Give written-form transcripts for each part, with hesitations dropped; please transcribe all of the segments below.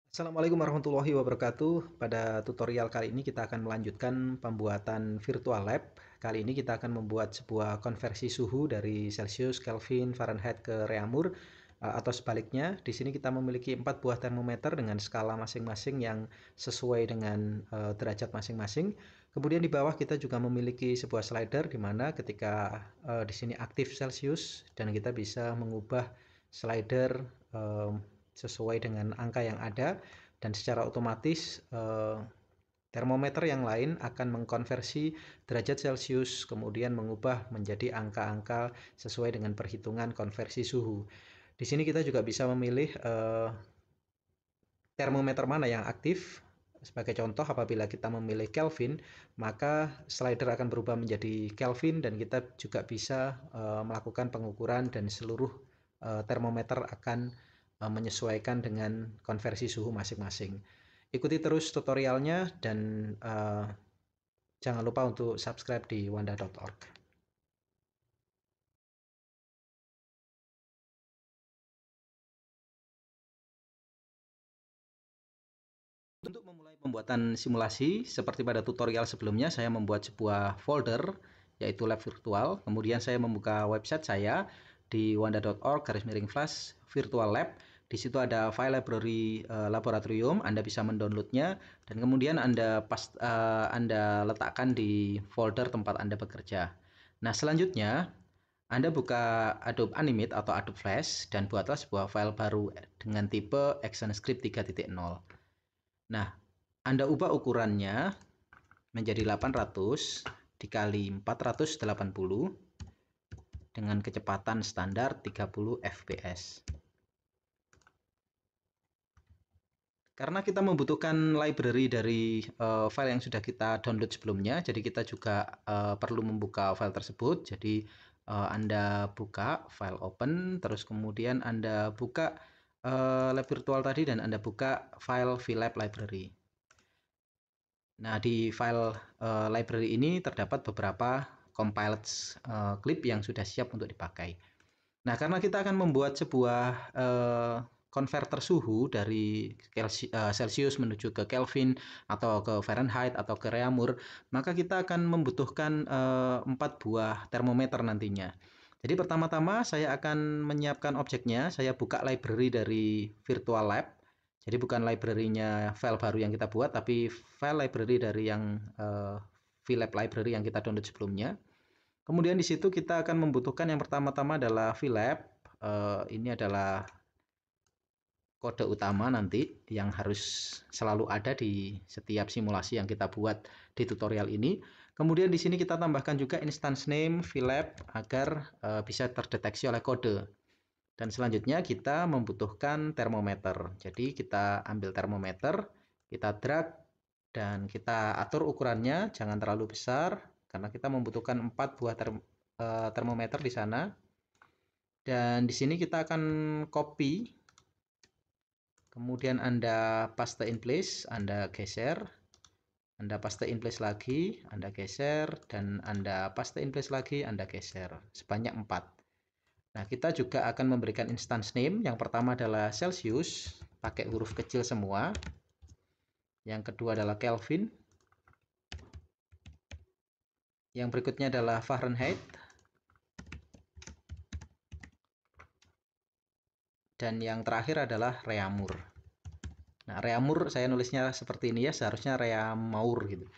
Assalamualaikum warahmatullahi wabarakatuh. Pada tutorial kali ini kita akan melanjutkan pembuatan virtual lab. Kali ini kita akan membuat sebuah konversi suhu dari Celsius, Kelvin, Fahrenheit ke Reaumur atau sebaliknya. Di sini kita memiliki 4 buah termometer dengan skala masing-masing yang sesuai dengan derajat masing-masing. Kemudian di bawah kita juga memiliki sebuah slider di mana ketika di sini aktif Celsius dan kita bisa mengubah slider sesuai dengan angka yang ada, dan secara otomatis termometer yang lain akan mengkonversi derajat Celcius kemudian mengubah menjadi angka-angka sesuai dengan perhitungan konversi suhu. Di sini kita juga bisa memilih termometer mana yang aktif. Sebagai contoh, apabila kita memilih Kelvin, maka slider akan berubah menjadi Kelvin dan kita juga bisa melakukan pengukuran dan seluruh termometer akan menyesuaikan dengan konversi suhu masing-masing. Ikuti terus tutorialnya dan jangan lupa untuk subscribe di wanda.org. Untuk memulai pembuatan simulasi, seperti pada tutorial sebelumnya, saya membuat sebuah folder, yaitu lab virtual. Kemudian saya membuka website saya di wanda.org/virtual lab. Di situ ada file library laboratorium, Anda bisa mendownloadnya, dan kemudian Anda letakkan di folder tempat Anda bekerja. Nah, selanjutnya, Anda buka Adobe Animate atau Adobe Flash, dan buatlah sebuah file baru dengan tipe ActionScript 3.0. Nah, Anda ubah ukurannya menjadi 800 dikali 480 dengan kecepatan standar 30 fps. Karena kita membutuhkan library dari file yang sudah kita download sebelumnya, jadi kita juga perlu membuka file tersebut. Jadi Anda buka file open, terus kemudian Anda buka lab virtual tadi dan Anda buka file VLab library. Nah, di file library ini terdapat beberapa compiled clip yang sudah siap untuk dipakai. Nah, karena kita akan membuat sebuah converter suhu dari Celsius menuju ke Kelvin atau ke Fahrenheit atau ke Reaumur, maka kita akan membutuhkan 4 buah termometer nantinya. Jadi pertama-tama saya akan menyiapkan objeknya, saya buka library dari Virtual Lab. Jadi bukan library-nya file baru yang kita buat, tapi file library dari yang VLab library yang kita download sebelumnya. Kemudian di situ kita akan membutuhkan yang pertama-tama adalah VLab. Ini adalah kode utama nanti yang harus selalu ada di setiap simulasi yang kita buat di tutorial ini. Kemudian di sini kita tambahkan juga instance name VLab agar bisa terdeteksi oleh kode. Dan selanjutnya kita membutuhkan termometer. Jadi kita ambil termometer, kita drag dan kita atur ukurannya, jangan terlalu besar karena kita membutuhkan 4 buah termometer di sana. Dan di sini kita akan copy, kemudian Anda paste in place, Anda geser, Anda paste in place lagi, Anda geser, dan Anda paste in place lagi, Anda geser, sebanyak 4. Nah, kita juga akan memberikan instance name. Yang pertama adalah Celsius, pakai huruf kecil semua. Yang kedua adalah Kelvin. Yang berikutnya adalah Fahrenheit. Dan yang terakhir adalah Reaumur. Nah, Reaumur saya nulisnya seperti ini ya, seharusnya Reaumur gitu.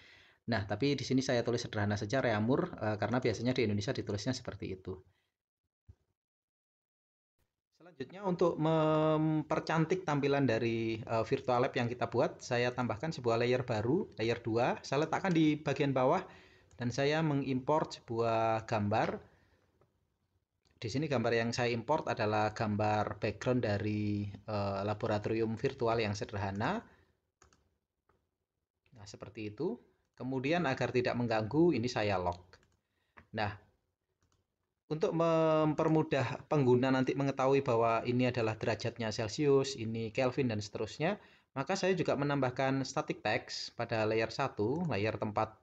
Nah, tapi di sini saya tulis sederhana saja Reaumur karena biasanya di Indonesia ditulisnya seperti itu. Selanjutnya, untuk mempercantik tampilan dari virtual lab yang kita buat, saya tambahkan sebuah layer baru, layer 2. Saya letakkan di bagian bawah dan saya mengimport sebuah gambar. Di sini gambar yang saya import adalah gambar background dari laboratorium virtual yang sederhana. Nah, seperti itu. Kemudian agar tidak mengganggu, ini saya lock. Nah, untuk mempermudah pengguna nanti mengetahui bahwa ini adalah derajatnya Celsius, ini Kelvin, dan seterusnya, maka saya juga menambahkan static text pada layer 1, layer tempat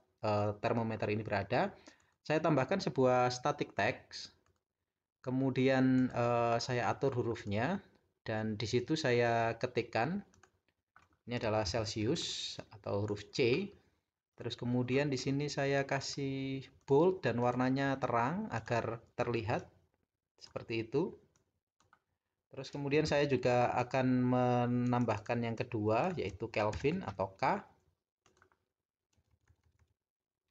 termometer ini berada. Saya tambahkan sebuah static text, kemudian saya atur hurufnya, dan di situ saya ketikkan Ini adalah Celsius atau huruf C. Terus kemudian di sini saya kasih bold dan warnanya terang agar terlihat seperti itu. Terus kemudian saya juga akan menambahkan yang kedua, yaitu Kelvin atau K.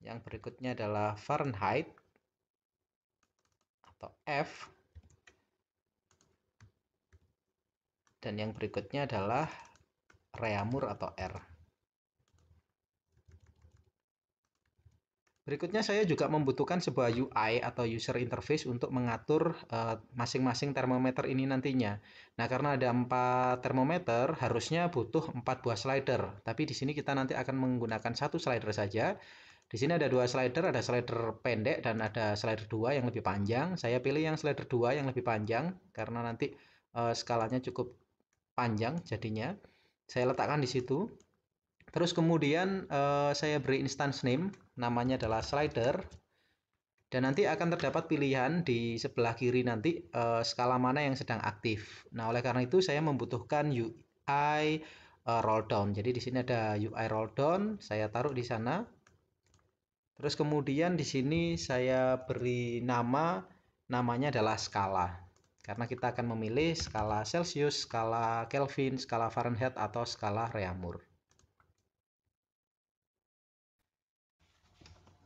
Yang berikutnya adalah Fahrenheit atau F. Dan yang berikutnya adalah Reaumur atau R. Berikutnya saya juga membutuhkan sebuah UI atau user interface untuk mengatur masing-masing termometer ini nantinya. Nah, karena ada 4 termometer, harusnya butuh 4 buah slider. Tapi di sini kita nanti akan menggunakan satu slider saja. Di sini ada 2 slider, ada slider pendek dan ada slider 2 yang lebih panjang. Saya pilih yang slider 2 yang lebih panjang karena nanti skalanya cukup panjang jadinya. Saya letakkan di situ. Terus kemudian saya beri instance name, namanya adalah slider. Dan nanti akan terdapat pilihan di sebelah kiri nanti skala mana yang sedang aktif. Nah, oleh karena itu saya membutuhkan UI roll down. Jadi di sini ada UI roll down, saya taruh di sana. Terus kemudian di sini saya beri namanya adalah skala. Karena kita akan memilih skala Celsius, skala Kelvin, skala Fahrenheit, atau skala Reaumur.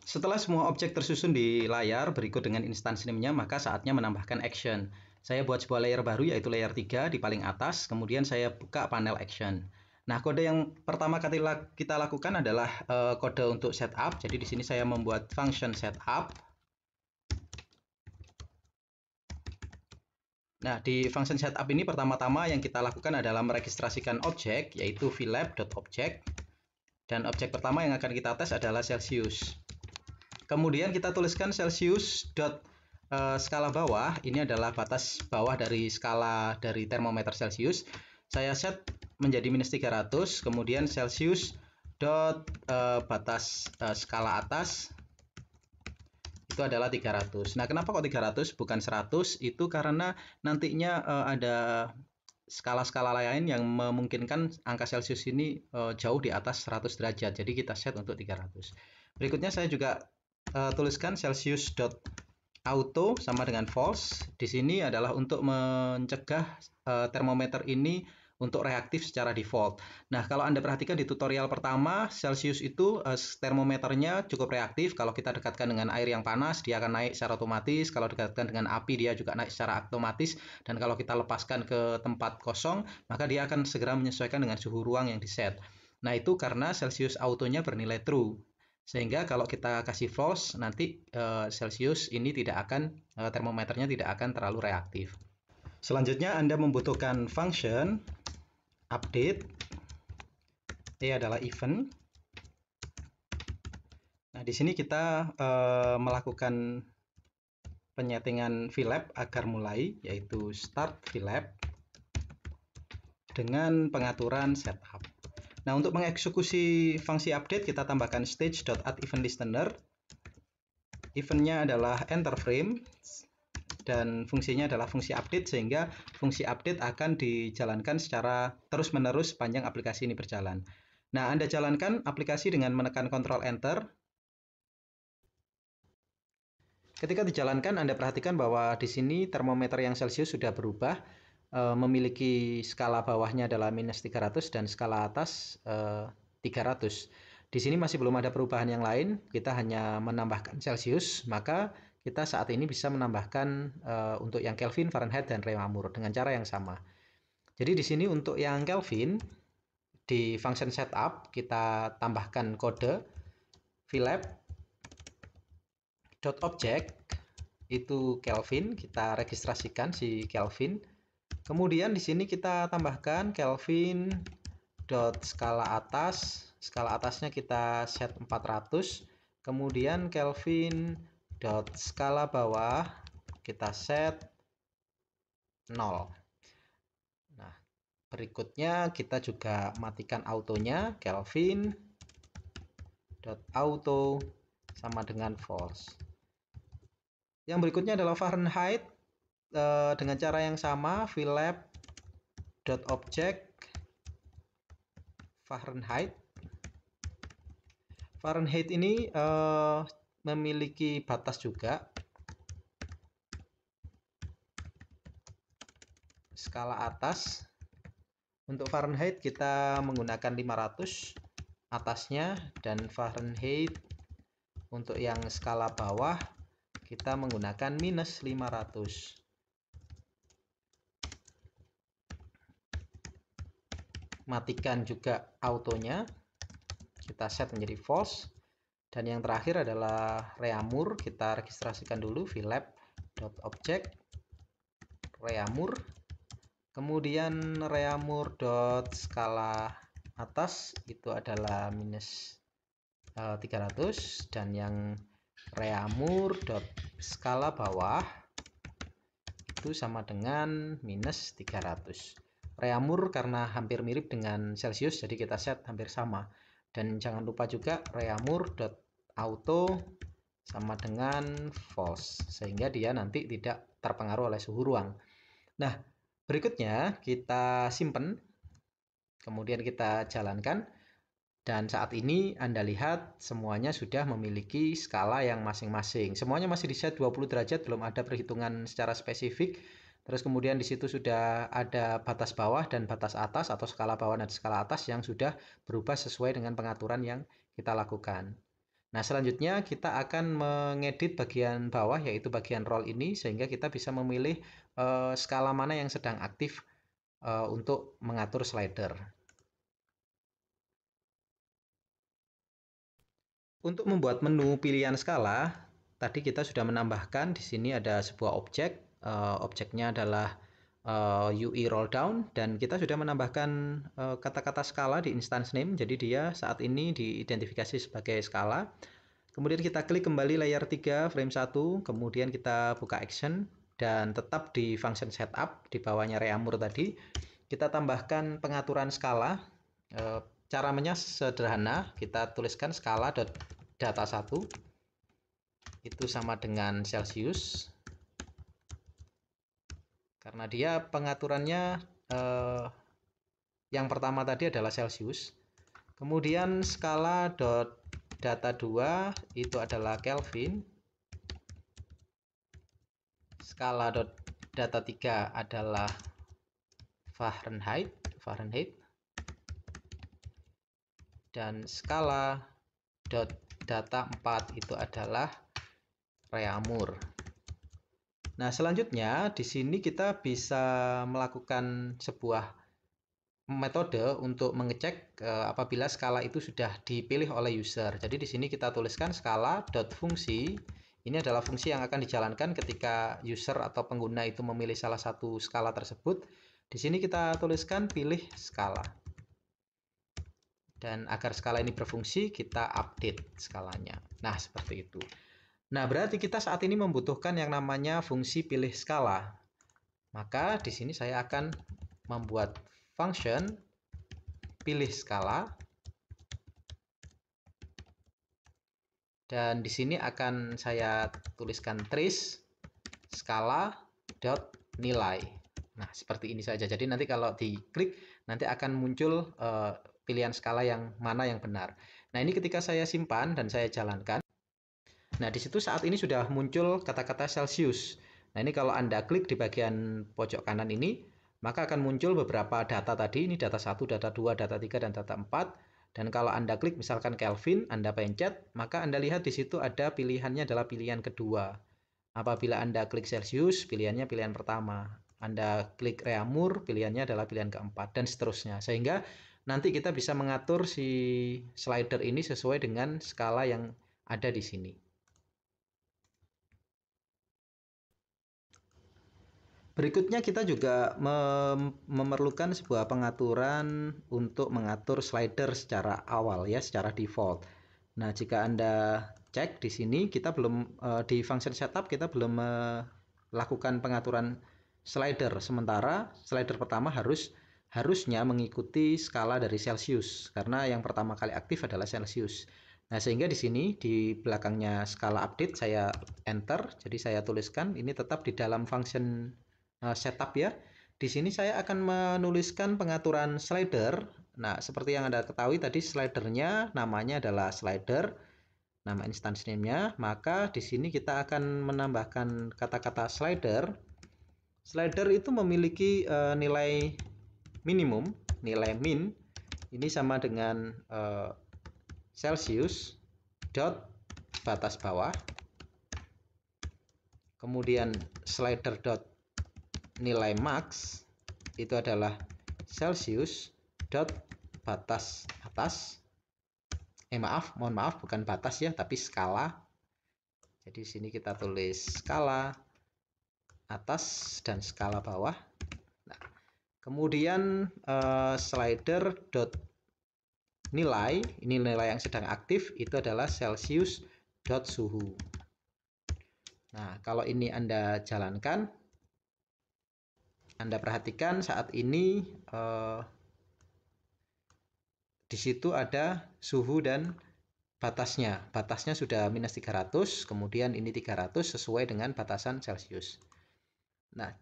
Setelah semua objek tersusun di layar berikut dengan instance name-nya, maka saatnya menambahkan action. Saya buat sebuah layer baru yaitu layer 3 di paling atas, kemudian saya buka panel action. Nah, kode yang pertama kali kita lakukan adalah kode untuk setup. Jadi di sini saya membuat function setup. Nah, di function setup ini pertama-tama yang kita lakukan adalah meregistrasikan objek, yaitu vlab.object. Dan objek pertama yang akan kita tes adalah Celsius. Kemudian kita tuliskan Celsius skala bawah, ini adalah batas bawah dari skala dari termometer Celsius. Saya set menjadi -300, kemudian Celsius batas skala atas itu adalah 300. Nah, kenapa kok 300 bukan 100? Itu karena nantinya ada skala-skala lain yang memungkinkan angka Celsius ini jauh di atas 100 derajat. Jadi kita set untuk 300. Berikutnya saya juga tuliskan Celsius.auto sama dengan false. Di sini adalah untuk mencegah termometer ini untuk reaktif secara default. Nah, kalau Anda perhatikan di tutorial pertama, Celsius itu termometernya cukup reaktif. Kalau kita dekatkan dengan air yang panas, dia akan naik secara otomatis. Kalau dekatkan dengan api, dia juga naik secara otomatis. Dan kalau kita lepaskan ke tempat kosong, maka dia akan segera menyesuaikan dengan suhu ruang yang diset. Nah, itu karena Celsius autonya bernilai true. Sehingga kalau kita kasih false, nanti Celsius ini tidak akan, termometernya tidak akan terlalu reaktif. Selanjutnya Anda membutuhkan function update. T adalah event. Nah, di sini kita melakukan penyetingan vlab agar mulai, yaitu start vlab dengan pengaturan setup. Nah, untuk mengeksekusi fungsi update, kita tambahkan stage.addEventListener. Eventnya adalah enter frame, dan fungsinya adalah fungsi update, sehingga fungsi update akan dijalankan secara terus-menerus sepanjang aplikasi ini berjalan. Nah, Anda jalankan aplikasi dengan menekan Ctrl Enter. Ketika dijalankan, Anda perhatikan bahwa di sini termometer yang Celsius sudah berubah, memiliki skala bawahnya adalah -300 dan skala atas 300. Di sini masih belum ada perubahan yang lain, kita hanya menambahkan Celsius, maka kita saat ini bisa menambahkan untuk yang Kelvin, Fahrenheit, dan Reaumur dengan cara yang sama. Jadi di sini untuk yang Kelvin, di function setup kita tambahkan kode vlab.object itu Kelvin, kita registrasikan si Kelvin. Kemudian di sini kita tambahkan Kelvin.skala atas. Skala atasnya kita set 400. Kemudian Kelvin.skala bawah kita set 0. Nah, berikutnya kita juga matikan autonya, Kelvin.auto sama dengan false. Yang berikutnya adalah Fahrenheit. Dengan cara yang sama, vlab.object Fahrenheit. Fahrenheit ini memiliki batas juga. Skala atas. Untuk Fahrenheit kita menggunakan 500 atasnya, dan Fahrenheit untuk yang skala bawah kita menggunakan minus 500. Matikan juga autonya, kita set menjadi false. Dan yang terakhir adalah reamur, kita registrasikan dulu vlab.object reamur, kemudian reamur.skala atas itu adalah minus 300, dan yang reamur.skala bawah itu sama dengan minus 300. Reamur karena hampir mirip dengan Celsius, jadi kita set hampir sama. Dan jangan lupa juga reamur.auto sama dengan false, sehingga dia nanti tidak terpengaruh oleh suhu ruang. Nah, berikutnya kita simpan, kemudian kita jalankan, dan saat ini Anda lihat semuanya sudah memiliki skala yang masing-masing. Semuanya masih di set 20 derajat, belum ada perhitungan secara spesifik. Terus kemudian di situ sudah ada batas bawah dan batas atas, atau skala bawah dan skala atas yang sudah berubah sesuai dengan pengaturan yang kita lakukan. Nah, selanjutnya kita akan mengedit bagian bawah, yaitu bagian roll ini, sehingga kita bisa memilih skala mana yang sedang aktif untuk mengatur slider. Untuk membuat menu pilihan skala, tadi kita sudah menambahkan di sini ada sebuah objek. Objeknya adalah UI roll down, dan kita sudah menambahkan kata-kata skala di instance name. Jadi dia saat ini diidentifikasi sebagai skala. Kemudian kita klik kembali layer 3 frame 1, kemudian kita buka action, dan tetap di function setup di bawahnya reamur tadi kita tambahkan pengaturan skala. Caranya sederhana, kita tuliskan skala.data1 itu sama dengan Celsius, karena dia pengaturannya yang pertama tadi adalah Celsius. Kemudian skala.data2 itu adalah Kelvin, skala.data3 adalah Fahrenheit, dan skala.data4 itu adalah reamur. Nah, selanjutnya di sini kita bisa melakukan sebuah metode untuk mengecek apabila skala itu sudah dipilih oleh user. Jadi di sini kita tuliskan skala.fungsi. Ini adalah fungsi yang akan dijalankan ketika user atau pengguna itu memilih salah satu skala tersebut. Di sini kita tuliskan pilih skala. Dan agar skala ini berfungsi, kita update skalanya. Nah, seperti itu. Nah, berarti kita saat ini membutuhkan yang namanya fungsi pilih skala. Maka di sini saya akan membuat function pilih skala. Dan di sini akan saya tuliskan trace skala.nilai. Nah, seperti ini saja. Jadi nanti kalau diklik, nanti akan muncul pilihan skala yang mana yang benar. Nah, ini ketika saya simpan dan saya jalankan. Nah, di situ saat ini sudah muncul kata-kata Celsius. Nah, ini kalau Anda klik di bagian pojok kanan ini, maka akan muncul beberapa data tadi. Ini data 1, data 2, data 3, dan data 4. Dan kalau Anda klik misalkan Kelvin, Anda pencet, maka Anda lihat di situ ada pilihannya adalah pilihan kedua. Apabila Anda klik Celsius, pilihannya pilihan pertama. Anda klik reamur, pilihannya adalah pilihan keempat, dan seterusnya. Sehingga nanti kita bisa mengatur si slider ini sesuai dengan skala yang ada di sini. Berikutnya kita juga memerlukan sebuah pengaturan untuk mengatur slider secara awal, ya, secara default. Nah, jika Anda cek di sini, kita belum di function setup kita belum melakukan pengaturan slider. Sementara slider pertama harusnya mengikuti skala dari Celsius, karena yang pertama kali aktif adalah Celsius. Nah, sehingga di sini di belakangnya skala update saya enter, jadi saya tuliskan ini tetap di dalam function setup, ya. Di sini saya akan menuliskan pengaturan slider Nah, seperti yang Anda ketahui tadi slidernya namanya adalah slider, nama instance name-nya, maka di sini kita akan menambahkan kata-kata slider. Slider itu memiliki nilai minimum, nilai min, ini sama dengan Celsius dot batas bawah, kemudian slider dot nilai max itu adalah Celsius dot batas atas. Mohon maaf, bukan batas ya, tapi skala. Jadi sini kita tulis skala atas dan skala bawah. Nah, kemudian slider dot nilai, ini nilai yang sedang aktif, itu adalah Celsius dot suhu. Nah, kalau ini Anda jalankan, Anda perhatikan saat ini di situ ada suhu dan batasnya. Batasnya sudah minus 300, kemudian ini 300 sesuai dengan batasan Celsius. Nah,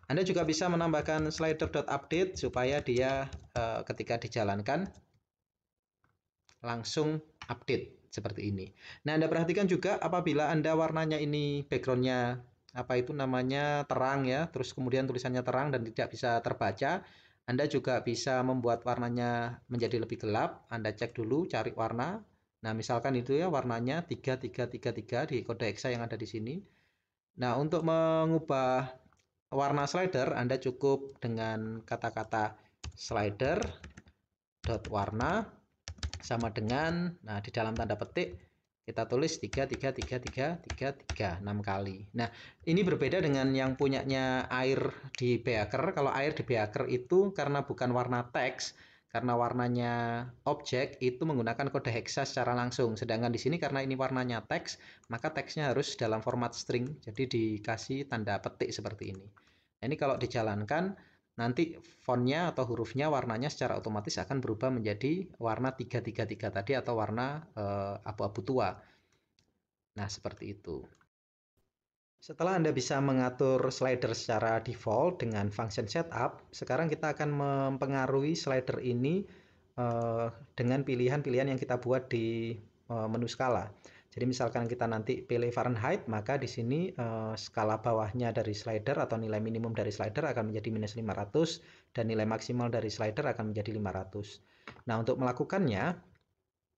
Anda juga bisa menambahkan slider.update supaya dia ketika dijalankan langsung update seperti ini. Nah, Anda perhatikan juga apabila Anda warnanya ini backgroundnya apa itu namanya terang ya, terus kemudian tulisannya terang dan tidak bisa terbaca, Anda juga bisa membuat warnanya menjadi lebih gelap. Anda cek dulu, cari warna. Nah, misalkan itu ya warnanya 3333 di kode hexa yang ada di sini. Nah, untuk mengubah warna slider, Anda cukup dengan kata-kata slider dot warna sama dengan, nah di dalam tanda petik kita tulis 3 6 kali. Nah, ini berbeda dengan yang punyanya air di Beaker. Kalau air di Beaker itu karena bukan warna teks, karena warnanya objek, itu menggunakan kode hexa secara langsung. Sedangkan di sini karena ini warnanya teks, maka teksnya harus dalam format string, jadi dikasih tanda petik seperti ini. Nah, ini kalau dijalankan, nanti fontnya atau hurufnya warnanya secara otomatis akan berubah menjadi warna 333 tadi atau warna abu-abu tua. Nah, seperti itu. Setelah Anda bisa mengatur slider secara default dengan function setup, sekarang kita akan mempengaruhi slider ini dengan pilihan-pilihan yang kita buat di menu skala. Jadi misalkan kita nanti pilih Fahrenheit, maka di sini skala bawahnya dari slider atau nilai minimum dari slider akan menjadi minus 500 dan nilai maksimal dari slider akan menjadi 500. Nah, untuk melakukannya,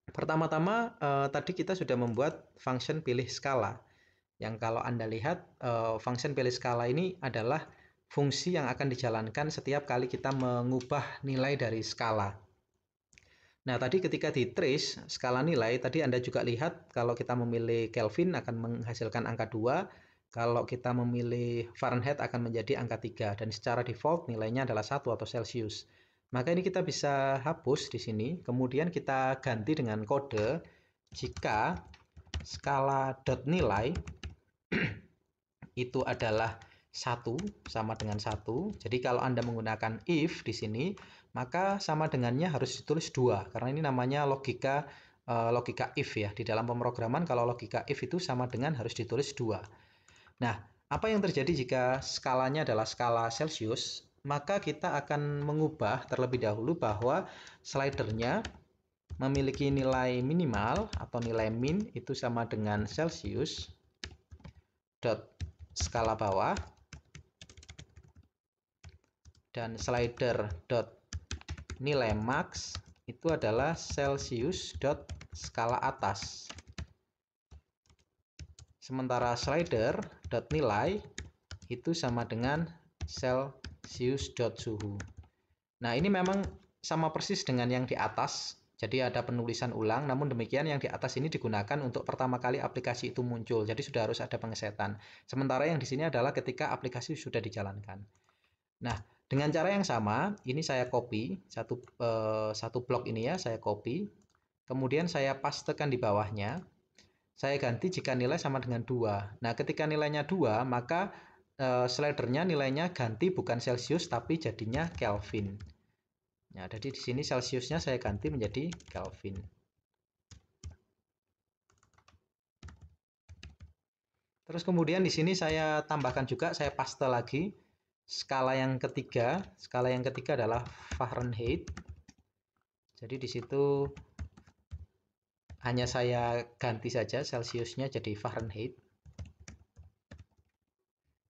pertama-tama tadi kita sudah membuat function pilih skala. Yang kalau Anda lihat, function pilih skala ini adalah fungsi yang akan dijalankan setiap kali kita mengubah nilai dari skala. Nah, tadi ketika di trace skala nilai, tadi Anda juga lihat kalau kita memilih Kelvin akan menghasilkan angka 2, kalau kita memilih Fahrenheit akan menjadi angka 3, dan secara default nilainya adalah 1 atau Celsius. Maka ini kita bisa hapus di sini, kemudian kita ganti dengan kode jika skala dot nilai itu adalah 1 sama dengan 1. Jadi kalau Anda menggunakan if di sini, maka sama dengannya harus ditulis 2 karena ini namanya logika if ya. Di dalam pemrograman kalau logika if itu sama dengan harus ditulis 2. Nah, apa yang terjadi jika skalanya adalah skala Celsius? Maka kita akan mengubah terlebih dahulu bahwa slidernya memiliki nilai minimal atau nilai min itu sama dengan Celsius dot skala bawah dan slider dot nilai max itu adalah Celsius dot skala atas. Sementara slider dot nilai itu sama dengan Celsius dot suhu. Nah, ini memang sama persis dengan yang di atas. Jadi ada penulisan ulang, namun demikian yang di atas ini digunakan untuk pertama kali aplikasi itu muncul. Jadi sudah harus ada pengesetan. Sementara yang di sini adalah ketika aplikasi sudah dijalankan. Nah, dengan cara yang sama, ini saya copy satu blok ini ya, saya copy. Kemudian saya pastekan di bawahnya. Saya ganti jika nilai sama dengan 2. Nah, ketika nilainya 2, maka slidernya nilainya ganti bukan Celsius tapi jadinya Kelvin. Nah, jadi di sini Celsiusnya saya ganti menjadi Kelvin. Terus kemudian di sini saya tambahkan juga, saya paste lagi skala yang ketiga. Skala yang ketiga adalah Fahrenheit. Jadi di situ hanya saya ganti saja Celsiusnya jadi Fahrenheit.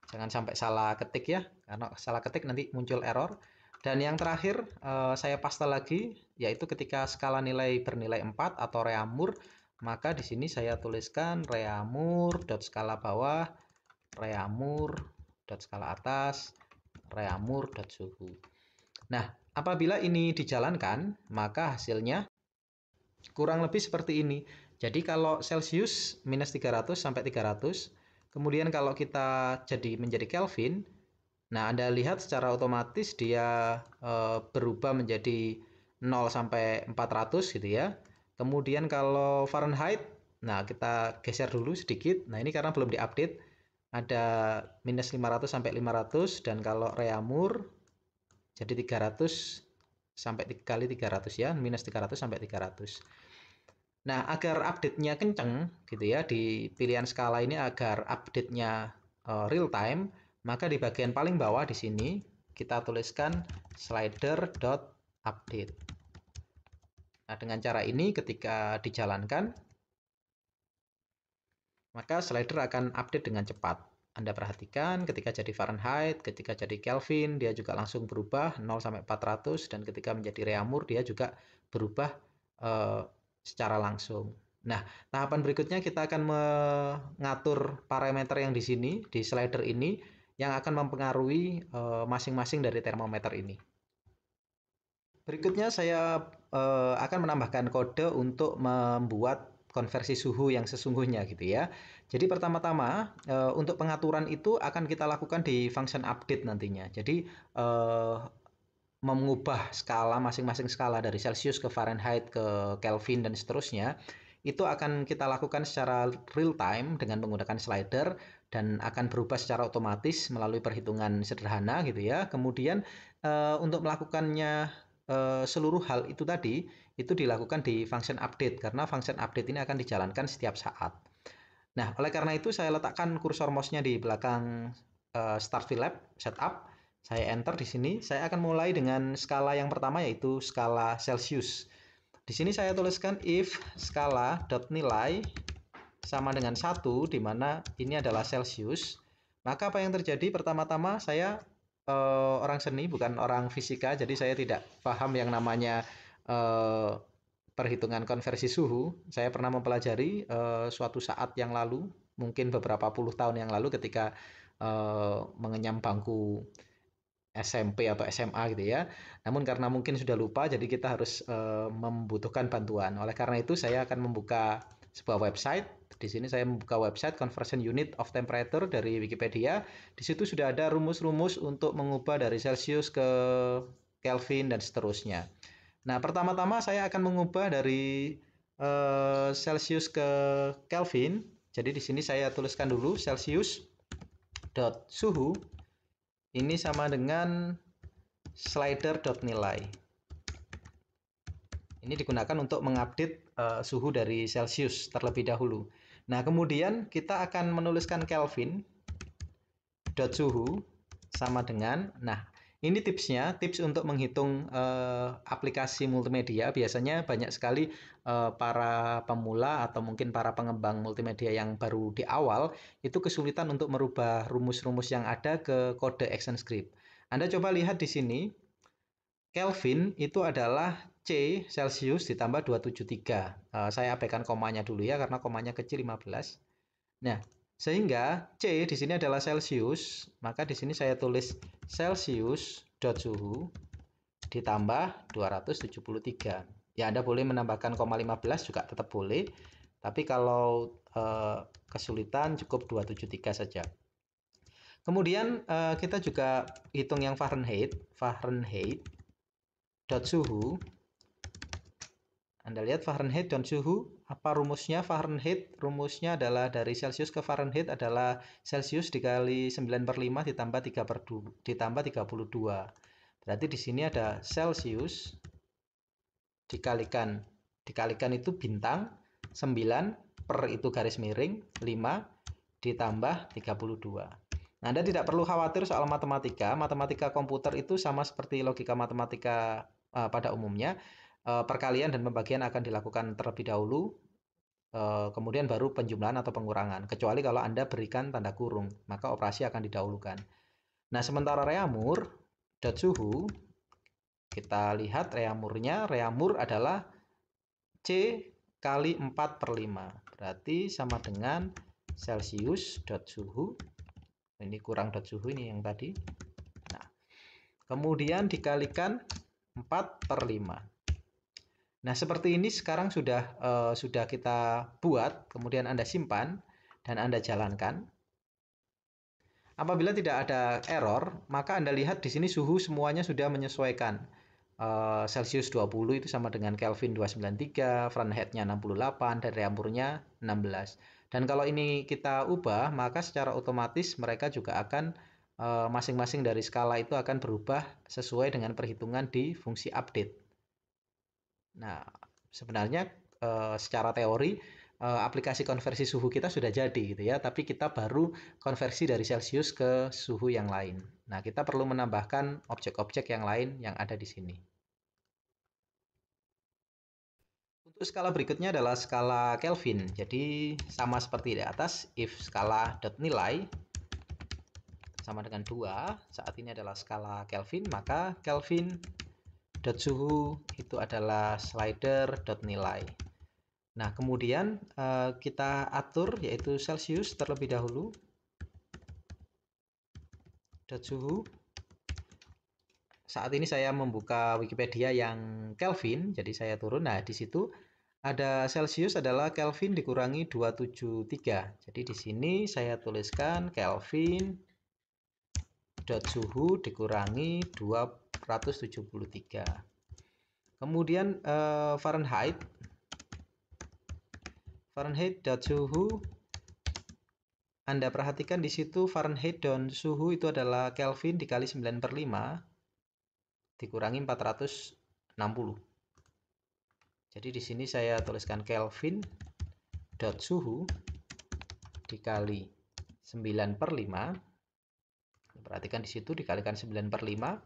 Jangan sampai salah ketik ya, karena salah ketik nanti muncul error. Dan yang terakhir saya paste lagi, yaitu ketika skala nilai bernilai 4 atau reamur, maka di sini saya tuliskan reamur dot skala bawah, reamur dot skala atas, reamur dot suhu. Nah, apabila ini dijalankan, maka hasilnya kurang lebih seperti ini. Jadi kalau Celsius minus 300 sampai 300, kemudian kalau kita menjadi Kelvin, nah Anda lihat secara otomatis dia berubah menjadi 0 sampai 400 gitu ya. Kemudian kalau Fahrenheit, nah kita geser dulu sedikit. Nah ini karena belum diupdate, ada minus 500 sampai 500, dan kalau reamur jadi 300 sampai kali 300 ya, minus 300 sampai 300. Nah, agar update-nya kenceng gitu ya, di pilihan skala ini agar update-nya real time, maka di bagian paling bawah di sini kita tuliskan slider.update. Nah, dengan cara ini ketika dijalankan, maka slider akan update dengan cepat. Anda perhatikan ketika jadi Fahrenheit, ketika jadi Kelvin, dia juga langsung berubah 0 sampai 400, dan ketika menjadi reamur dia juga berubah secara langsung. Nah, tahapan berikutnya kita akan mengatur parameter yang di sini, di slider ini, yang akan mempengaruhi masing-masing dari termometer ini. Berikutnya saya akan menambahkan kode untuk membuat konversi suhu yang sesungguhnya gitu ya. Jadi pertama-tama untuk pengaturan itu akan kita lakukan di function update nantinya. Jadi mengubah skala masing-masing skala dari Celsius ke Fahrenheit ke Kelvin dan seterusnya, itu akan kita lakukan secara real time dengan menggunakan slider, dan akan berubah secara otomatis melalui perhitungan sederhana gitu ya. Kemudian untuk melakukannya seluruh hal itu tadi itu dilakukan di function update, karena function update ini akan dijalankan setiap saat. Nah, oleh karena itu saya letakkan kursor mouse-nya di belakang Start VLab Setup. Saya enter di sini. Saya akan mulai dengan skala yang pertama, yaitu skala Celsius. Di sini saya tuliskan if skala dot nilai sama dengan 1, di mana ini adalah Celsius. Maka apa yang terjadi? Pertama-tama saya orang seni, bukan orang fisika, jadi saya tidak paham yang namanya perhitungan konversi suhu. Saya pernah mempelajari suatu saat yang lalu, mungkin beberapa puluh tahun yang lalu ketika mengenyam bangku SMP atau SMA gitu ya. Namun karena mungkin sudah lupa, jadi kita harus membutuhkan bantuan. Oleh karena itu saya akan membuka sebuah website. Di sini saya membuka website Conversion Unit of Temperature dari Wikipedia. Di situ sudah ada rumus-rumus untuk mengubah dari Celsius ke Kelvin dan seterusnya. Nah, pertama-tama saya akan mengubah dari Celsius ke Kelvin. Jadi di sini saya tuliskan dulu Celsius dot suhu ini sama dengan slider dot nilai. Ini digunakan untuk mengupdate suhu dari Celsius terlebih dahulu. Nah, kemudian kita akan menuliskan Kelvin dot suhu sama dengan, nah ini tipsnya, tips untuk menghitung aplikasi multimedia. Biasanya banyak sekali para pemula atau mungkin para pengembang multimedia yang baru di awal itu kesulitan untuk merubah rumus-rumus yang ada ke kode ActionScript. Anda coba lihat di sini, Kelvin itu adalah C Celsius ditambah 273. Saya abaikan komanya dulu ya, karena komanya kecil 15. Nah, sehingga C di sini adalah Celsius, maka di sini saya tulis Celsius dot suhu ditambah 273. Ya, Anda boleh menambahkan koma 15 juga tetap boleh, tapi kalau kesulitan cukup 273 saja. Kemudian kita juga hitung yang Fahrenheit dot suhu. Anda lihat Fahrenheit dan suhu, apa rumusnya Fahrenheit? Rumusnya adalah dari Celsius ke Fahrenheit adalah Celsius dikali 9/5 ditambah 32. Berarti di sini ada Celsius dikalikan itu bintang, 9 per itu garis miring, 5 ditambah 32. Nah, Anda tidak perlu khawatir soal matematika. Matematika komputer itu sama seperti logika matematika pada umumnya. perkalian dan pembagian akan dilakukan terlebih dahulu, kemudian baru penjumlahan atau pengurangan. Kecuali kalau Anda berikan tanda kurung, maka operasi akan didahulukan. Nah, sementara reamur dot suhu, kita lihat reamurnya. Reamur adalah C kali 4/5. Berarti sama dengan Celsius dot suhu. Ini kurang dot suhu ini yang tadi. Nah, kemudian dikalikan 4/5. Nah, seperti ini sekarang sudah kita buat, kemudian Anda simpan dan Anda jalankan. Apabila tidak ada error, maka Anda lihat di sini suhu semuanya sudah menyesuaikan. Celsius 20 itu sama dengan Kelvin 293, Fahrenheit-nya 68, dan reamurnya 16. Dan kalau ini kita ubah, maka secara otomatis mereka juga akan masing-masing dari skala itu akan berubah sesuai dengan perhitungan di fungsi update. Nah, sebenarnya secara teori aplikasi konversi suhu kita sudah jadi gitu ya, tapi kita baru konversi dari Celsius ke suhu yang lain. Nah, kita perlu menambahkan objek-objek yang lain yang ada di sini. Untuk skala berikutnya adalah skala Kelvin. Jadi sama seperti di atas, if skala dot nilai sama dengan 2, saat ini adalah skala Kelvin, maka Kelvin dot suhu itu adalah slider dot nilai. Nah, kemudian kita atur yaitu Celsius terlebih dahulu. Dot suhu. Saat ini saya membuka Wikipedia yang Kelvin, jadi saya turun. Nah, di situ ada Celsius adalah Kelvin dikurangi 273. Jadi di sini saya tuliskan Kelvin dot suhu dikurangi 273. Kemudian Fahrenheit dot suhu, Anda perhatikan di situ Fahrenheit dan suhu itu adalah Kelvin dikali 9/5 dikurangi 460. Jadi di sini saya tuliskan Kelvin dot suhu dikali 9/5. Perhatikan di situ dikalikan 9/5.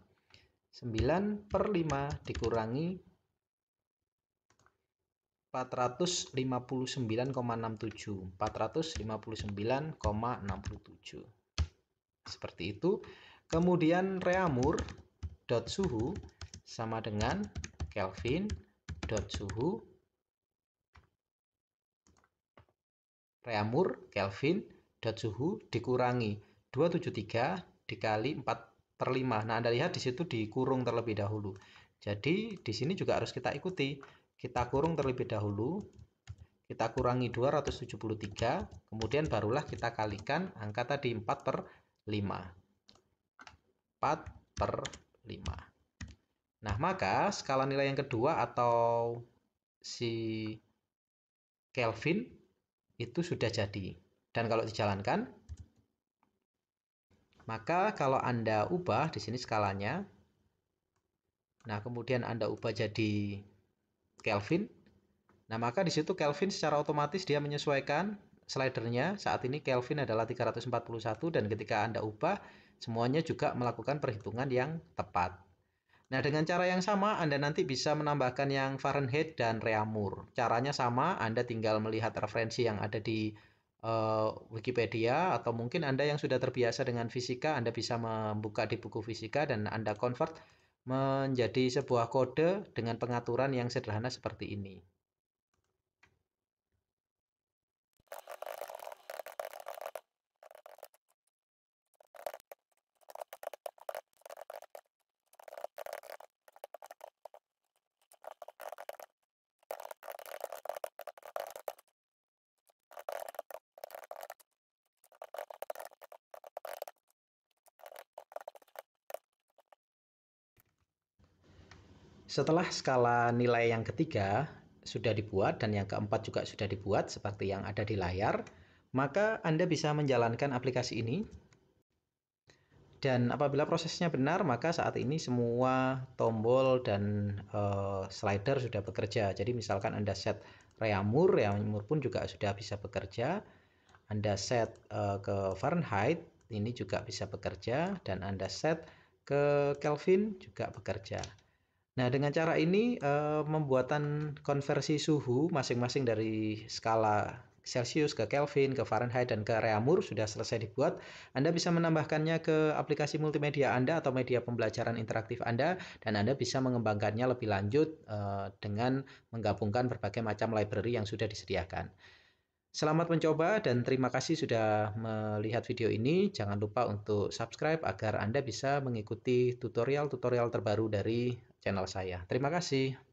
9/5 dikurangi 459,67. 459,67. Seperti itu. Kemudian reamur dot suhu sama dengan Kelvin dot suhu reamur Kelvin dot suhu dikurangi 273 dikali 4/5. Nah, Anda lihat di situ dikurung terlebih dahulu. Jadi di sini juga harus kita ikuti. Kita kurung terlebih dahulu. Kita kurangi 273, kemudian barulah kita kalikan angka tadi 4/5. 4/5. Nah, maka skala nilai yang kedua atau si Kelvin itu sudah jadi. Dan kalau dijalankan, maka kalau Anda ubah di sini skalanya, nah kemudian Anda ubah jadi Kelvin, nah maka di situ Kelvin secara otomatis dia menyesuaikan slidernya. Saat ini Kelvin adalah 341 dan ketika Anda ubah, semuanya juga melakukan perhitungan yang tepat. Nah, dengan cara yang sama Anda nanti bisa menambahkan yang Fahrenheit dan reamur. Caranya sama, Anda tinggal melihat referensi yang ada di Wikipedia, atau mungkin Anda yang sudah terbiasa dengan fisika, Anda bisa membuka di buku fisika dan Anda convert menjadi sebuah kode dengan pengaturan yang sederhana seperti ini. Setelah skala nilai yang ketiga sudah dibuat dan yang keempat juga sudah dibuat seperti yang ada di layar, maka Anda bisa menjalankan aplikasi ini. Dan apabila prosesnya benar, maka saat ini semua tombol dan slider sudah bekerja. Jadi misalkan Anda set reamur pun juga sudah bisa bekerja. Anda set ke Fahrenheit, ini juga bisa bekerja. Dan Anda set ke Kelvin juga bekerja. Nah, dengan cara ini, pembuatan konversi suhu masing-masing dari skala Celsius ke Kelvin, ke Fahrenheit, dan ke Reaumur sudah selesai dibuat. Anda bisa menambahkannya ke aplikasi multimedia Anda atau media pembelajaran interaktif Anda, dan Anda bisa mengembangkannya lebih lanjut dengan menggabungkan berbagai macam library yang sudah disediakan. Selamat mencoba dan terima kasih sudah melihat video ini. Jangan lupa untuk subscribe agar Anda bisa mengikuti tutorial-tutorial terbaru dari channel saya. Terima kasih.